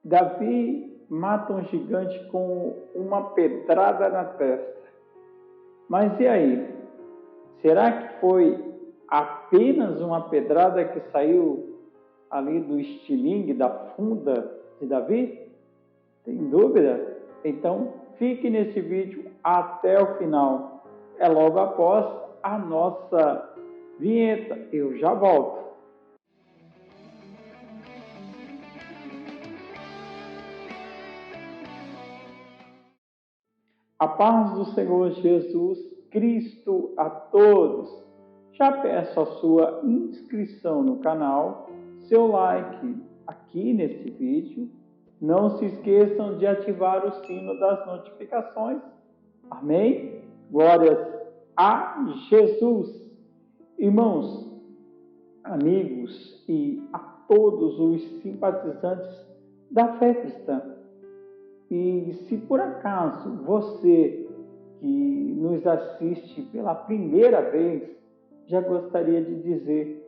Davi mata um gigante com uma pedrada na testa. Mas e aí? Será que foi apenas uma pedrada que saiu ali do estilingue, da funda de Davi? Tem dúvida? Então fique nesse vídeo até o final. É logo após a nossa vinheta. Eu já volto. A paz do Senhor Jesus Cristo a todos. Já peço a sua inscrição no canal, seu like aqui nesse vídeo. Não se esqueçam de ativar o sino das notificações. Amém? Glórias a Jesus. Irmãos, amigos e a todos os simpatizantes da fé cristã. E se por acaso você que nos assiste pela primeira vez, já gostaria de dizer: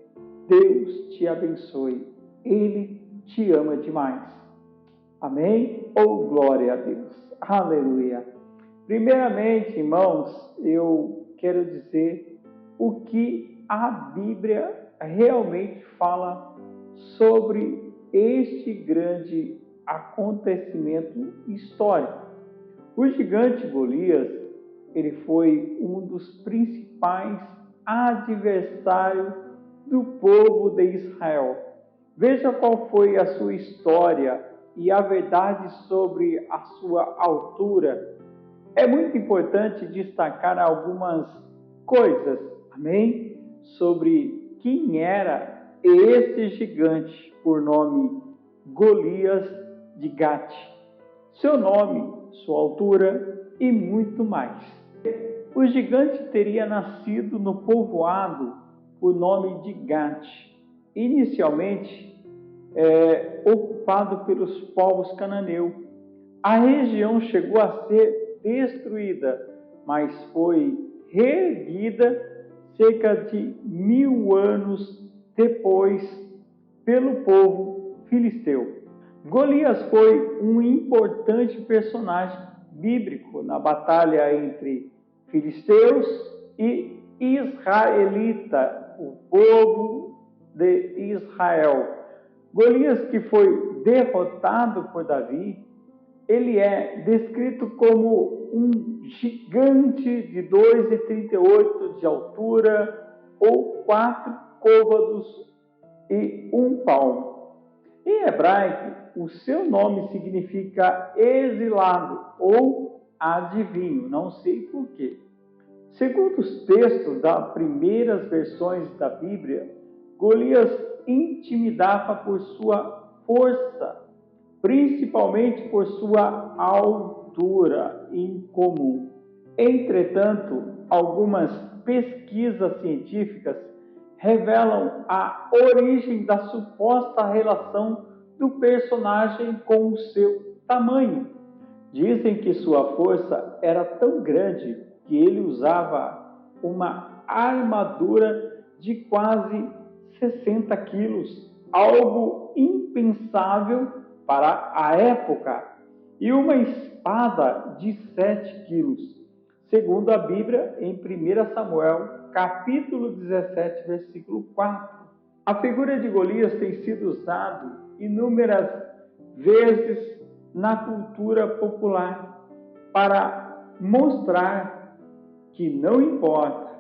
Deus te abençoe, Ele te ama demais. Amém? Ou glória a Deus. Aleluia. Primeiramente, irmãos, eu quero dizer o que a Bíblia realmente fala sobre este grande acontecimento histórico. O gigante Golias, ele foi um dos principais adversários do povo de Israel. Veja qual foi a sua história e a verdade sobre a sua altura. É muito importante destacar algumas coisas, amém? Sobre quem era esse gigante por nome Golias de Gate, seu nome, sua altura e muito mais. O gigante teria nascido no povoado por nome de Gate, inicialmente ocupado pelos povos cananeus. A região chegou a ser destruída, mas foi reerguida cerca de 1000 anos depois pelo povo filisteu. Golias foi um importante personagem bíblico na batalha entre filisteus e israelita, o povo de Israel. Golias, que foi derrotado por Davi, ele é descrito como um gigante de 2,38 de altura ou 4 côvados e 1 palmo. Em hebraico, o seu nome significa exilado ou adivinho, não sei porquê. Segundo os textos das primeiras versões da Bíblia, Golias intimidava por sua força, principalmente por sua altura incomum. Entretanto, algumas pesquisas científicas revelam a origem da suposta relação do personagem com o seu tamanho. Dizem que sua força era tão grande que ele usava uma armadura de quase 60 quilos, algo impensável para a época, e uma espada de 7 quilos, segundo a Bíblia em 1 Samuel, capítulo 17, versículo 4. A figura de Golias tem sido usada inúmeras vezes na cultura popular para mostrar que não importa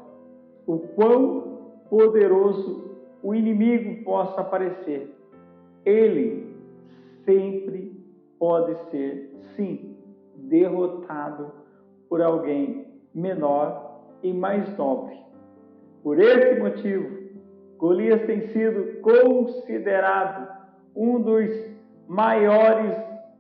o quão poderoso o inimigo possa parecer, ele sempre pode ser, sim, derrotado por alguém menor e mais nobre. Por esse motivo, Golias tem sido considerado um dos maiores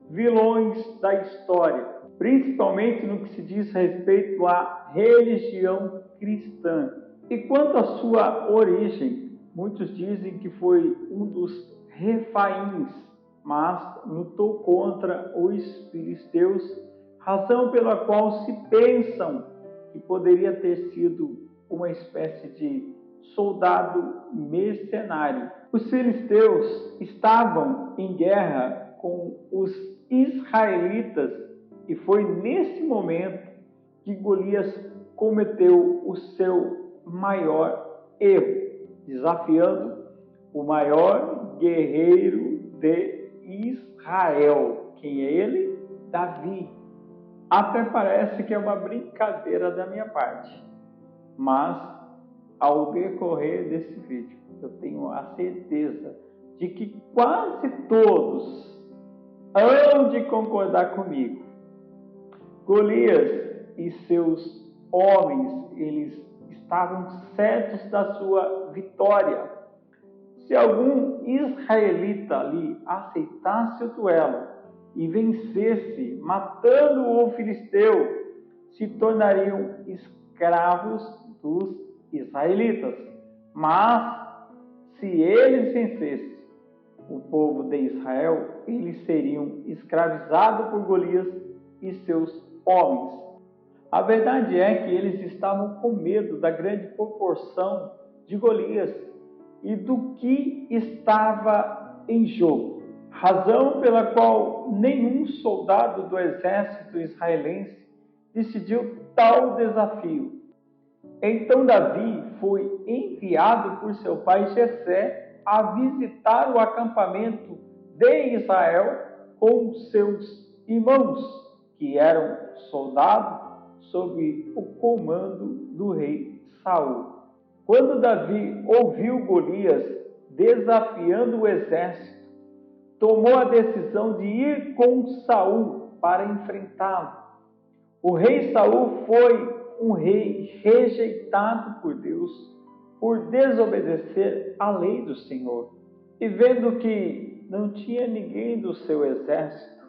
vilões da história, principalmente no que se diz respeito à religião cristã. E quanto à sua origem, muitos dizem que foi um dos refaíns, mas lutou contra os filisteus, razão pela qual se pensam que poderia ter sido uma espécie de soldado mercenário. Os filisteus estavam em guerra com os israelitas, e foi nesse momento que Golias cometeu o seu maior erro, desafiando o maior guerreiro de Israel. Quem é ele? Davi. Até parece que é uma brincadeira da minha parte, mas ao decorrer desse vídeo, eu tenho a certeza de que quase todos hão de concordar comigo. Golias e seus homens, eles estavam certos da sua vitória. Se algum israelita ali aceitasse o duelo e vencesse, matando o filisteu, se tornariam escravos dos israelitas. Mas, se eles vencessem o povo de Israel, eles seriam escravizados por Golias e seus homens. A verdade é que eles estavam com medo da grande proporção de Golias e do que estava em jogo, razão pela qual nenhum soldado do exército israelense decidiu tal desafio. Então Davi foi enviado por seu pai Jessé a visitar o acampamento de Israel com seus irmãos, que eram soldados sob o comando do rei Saul. Quando Davi ouviu Golias desafiando o exército, tomou a decisão de ir com Saul para enfrentá-lo. O rei Saul foi um rei rejeitado por Deus por desobedecer à lei do Senhor. E vendo que não tinha ninguém do seu exército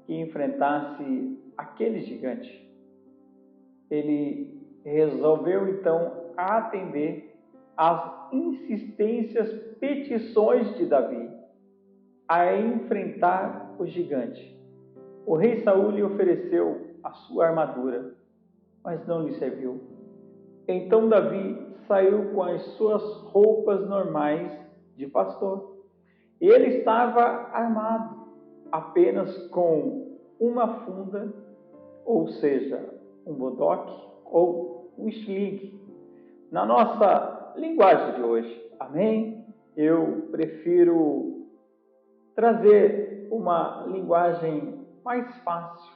que enfrentasse aquele gigante, ele resolveu então atender às insistências, petições de Davi a enfrentar o gigante. O rei Saul lhe ofereceu a sua armadura, mas não lhe serviu. Então Davi saiu com as suas roupas normais de pastor. Ele estava armado apenas com uma funda, ou seja, um bodoque ou um sling. Na nossa linguagem de hoje, amém? Eu prefiro trazer uma linguagem mais fácil.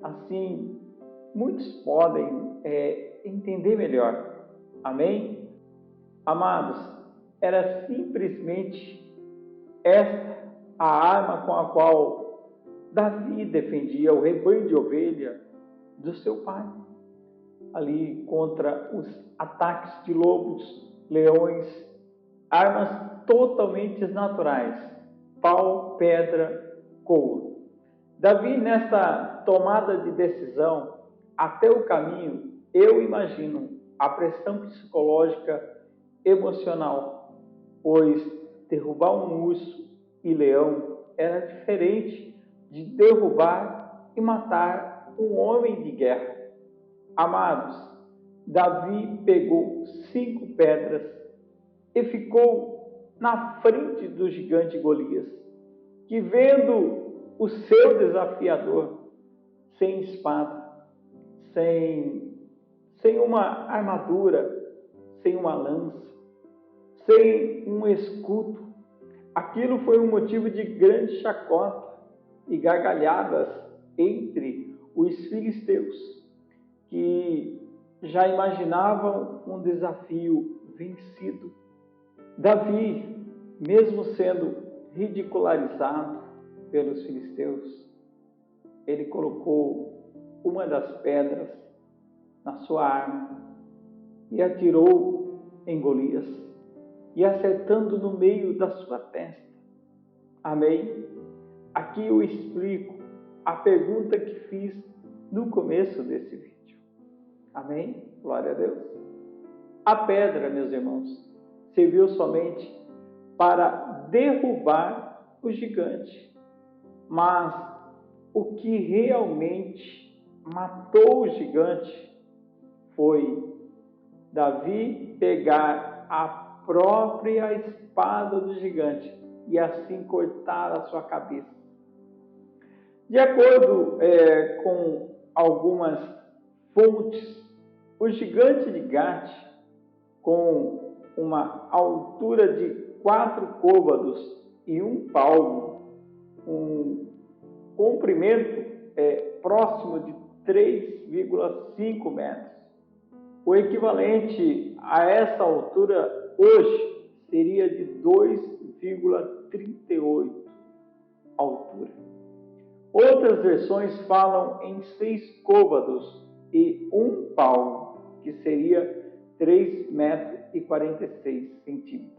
Assim, muitos podem entender melhor. Amém? Amados, era simplesmente esta a arma com a qual Davi defendia o rebanho de ovelha do seu pai, ali contra os ataques de lobos, leões, armas totalmente naturais, pau, pedra, couro. Davi, nesta tomada de decisão, até o caminho, eu imagino a pressão psicológica, emocional, pois derrubar um urso e leão era diferente de derrubar e matar um homem de guerra. Amados, Davi pegou 5 pedras e ficou na frente do gigante Golias, que vendo o seu desafiador sem espada, sem uma armadura, sem uma lança, sem um escudo, aquilo foi um motivo de grande chacota e gargalhadas entre os filisteus, que já imaginavam um desafio vencido. Davi, mesmo sendo ridicularizado pelos filisteus, ele colocou uma das pedras na sua arma e atirou em Golias, e acertando no meio da sua testa. Amém? Aqui eu explico a pergunta que fiz no começo desse vídeo. Amém? Glória a Deus. A pedra, meus irmãos, serviu somente para derrubar o gigante. Mas o que realmente matou o gigante foi Davi pegar a própria espada do gigante e assim cortar a sua cabeça. De acordo com algumas fontes, o gigante de Gate, com uma altura de 4 côvados e 1 palmo, um comprimento próximo de 3,5 metros. O equivalente a essa altura hoje seria de 2,38 altura. Outras versões falam em 6 côvados e 1 palmo, que seria 3,46 metros.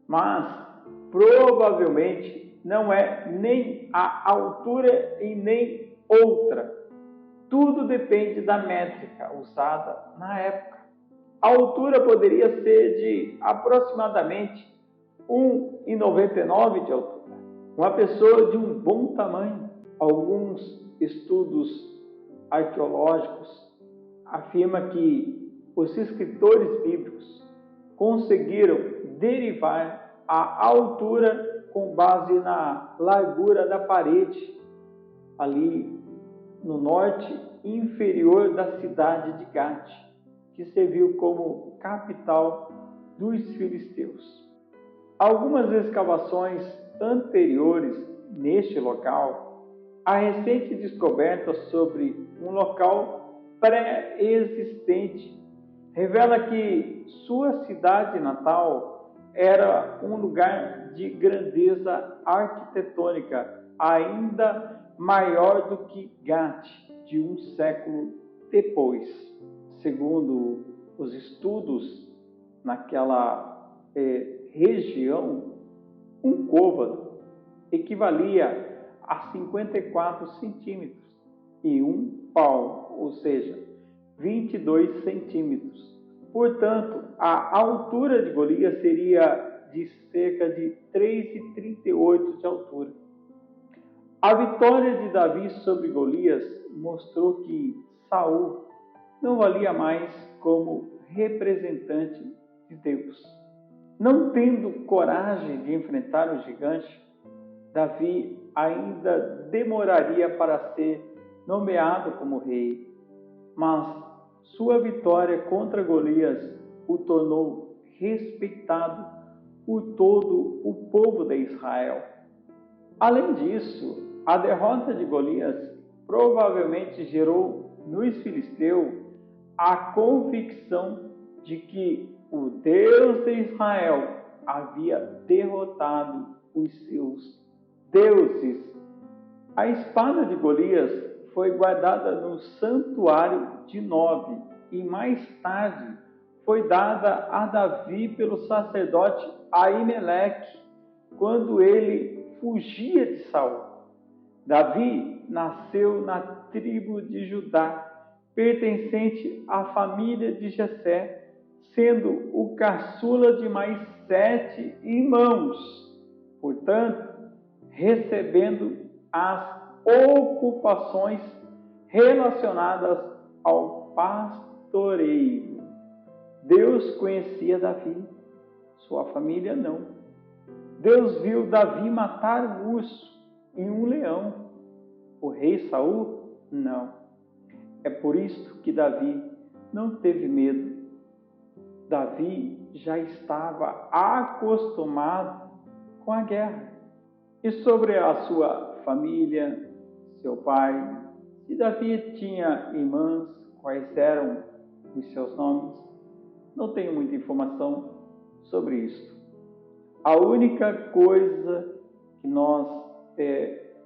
Mas provavelmente não é nem a altura e nem outra. Tudo depende da métrica usada na época. A altura poderia ser de aproximadamente 1,99 de altura. Uma pessoa de um bom tamanho. Alguns estudos arqueológicos afirmam que os escritores bíblicos conseguiram derivar a altura com base na largura da parede ali no norte inferior da cidade de Gate, que serviu como capital dos filisteus. Algumas escavações anteriores neste local, a recente descoberta sobre um local pré-existente revela que sua cidade natal era um lugar de grandeza arquitetônica ainda maior do que Gate, de um século depois. Segundo os estudos naquela região, um côvado equivalia a 54 centímetros e 1 palmo, ou seja, 22 centímetros. Portanto, a altura de Golias seria de cerca de 3,38 de altura. A vitória de Davi sobre Golias mostrou que Saul não valia mais como representante de Deus. Não tendo coragem de enfrentar o gigante, Davi ainda demoraria para ser nomeado como rei, mas sua vitória contra Golias o tornou respeitado por todo o povo de Israel. Além disso, a derrota de Golias provavelmente gerou nos filisteus a convicção de que o Deus de Israel havia derrotado os seus deuses. A espada de Golias foi guardada no santuário de Nob e mais tarde foi dada a Davi pelo sacerdote Aimeleque quando ele fugia de Saul. Davi nasceu na tribo de Judá, pertencente à família de Jessé, sendo o caçula de mais 7 irmãos, portanto, recebendo as ocupações relacionadas ao pastoreio. Deus conhecia Davi, sua família não. Deus viu Davi matar um urso e um leão. O rei Saul, não. É por isso que Davi não teve medo. Davi já estava acostumado com a guerra. E sobre a sua família, seu pai, se Davi tinha irmãs, quais eram os seus nomes, não tenho muita informação sobre isso. A única coisa que nós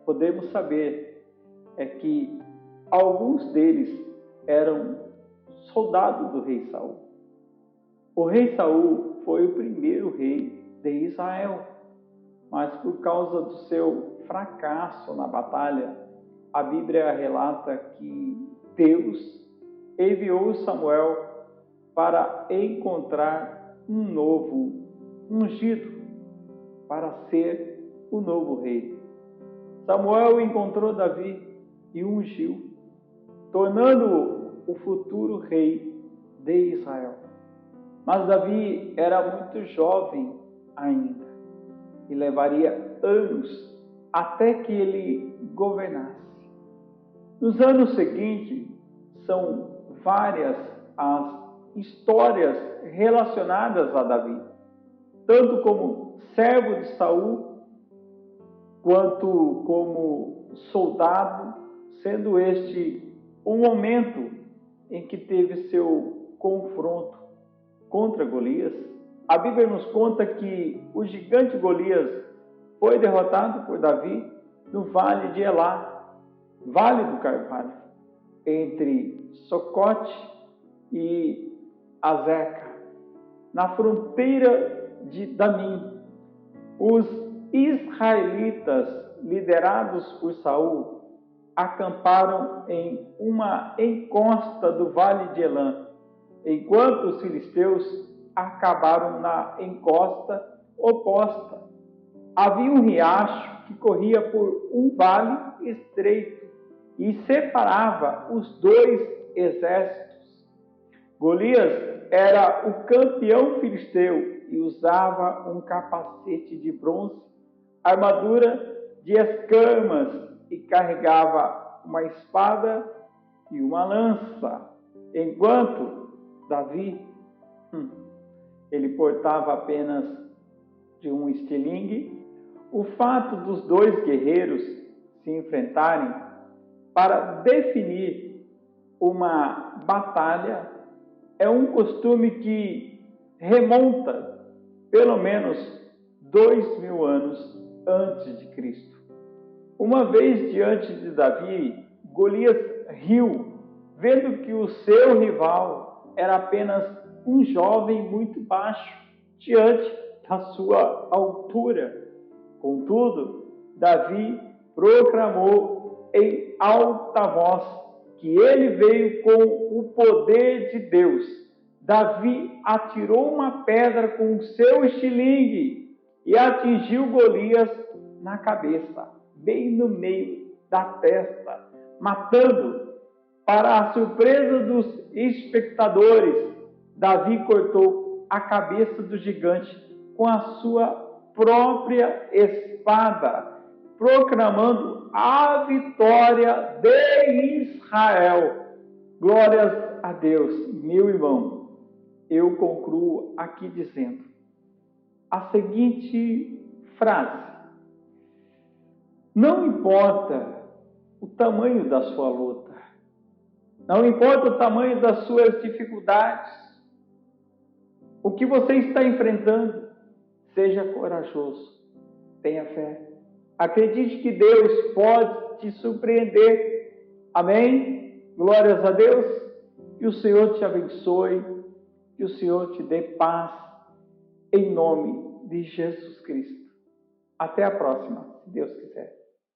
podemos saber é que alguns deles eram soldados do rei Saul. O rei Saul foi o primeiro rei de Israel, mas por causa do seu fracasso na batalha, a Bíblia relata que Deus enviou Samuel para encontrar um novo ungido para ser o novo rei. Samuel encontrou Davi e o ungiu, tornando-o o futuro rei de Israel. Mas Davi era muito jovem ainda e levaria anos até que ele governasse. Nos anos seguintes, são várias as histórias relacionadas a Davi, tanto como servo de Saul, quanto como soldado, sendo este um momento em que teve seu confronto contra Golias. A Bíblia nos conta que o gigante Golias foi derrotado por Davi no vale de Elá, Vale do Carvalho, entre Socote e Azeca, na fronteira de Damim. Os israelitas, liderados por Saul, acamparam em uma encosta do vale de Elã, enquanto os filisteus acabaram na encosta oposta. Havia um riacho que corria por um vale estreito e separava os dois exércitos. Golias era o campeão filisteu e usava um capacete de bronze, armadura de escamas e carregava uma espada e uma lança, enquanto Davi, ele portava apenas de um estilingue. O fato dos dois guerreiros se enfrentarem para definir uma batalha é um costume que remonta pelo menos 2000 anos antes de Cristo. Uma vez diante de Davi, Golias riu, vendo que o seu rival era apenas um jovem muito baixo diante da sua altura. Contudo, Davi proclamou em alta voz que ele veio com o poder de Deus. Davi atirou uma pedra com o seu estilingue e atingiu Golias na cabeça, bem no meio da testa, matando. Para a surpresa dos espectadores, Davi cortou a cabeça do gigante com a sua própria espada, proclamando a vitória de Israel. Glórias a Deus. Meu irmão, eu concluo aqui dizendo a seguinte frase: não importa o tamanho da sua luta, não importa o tamanho das suas dificuldades, o que você está enfrentando, seja corajoso, tenha fé. Acredite que Deus pode te surpreender. Amém? Glórias a Deus. Que o Senhor te abençoe, que o Senhor te dê paz, em nome de Jesus Cristo. Até a próxima, se Deus quiser.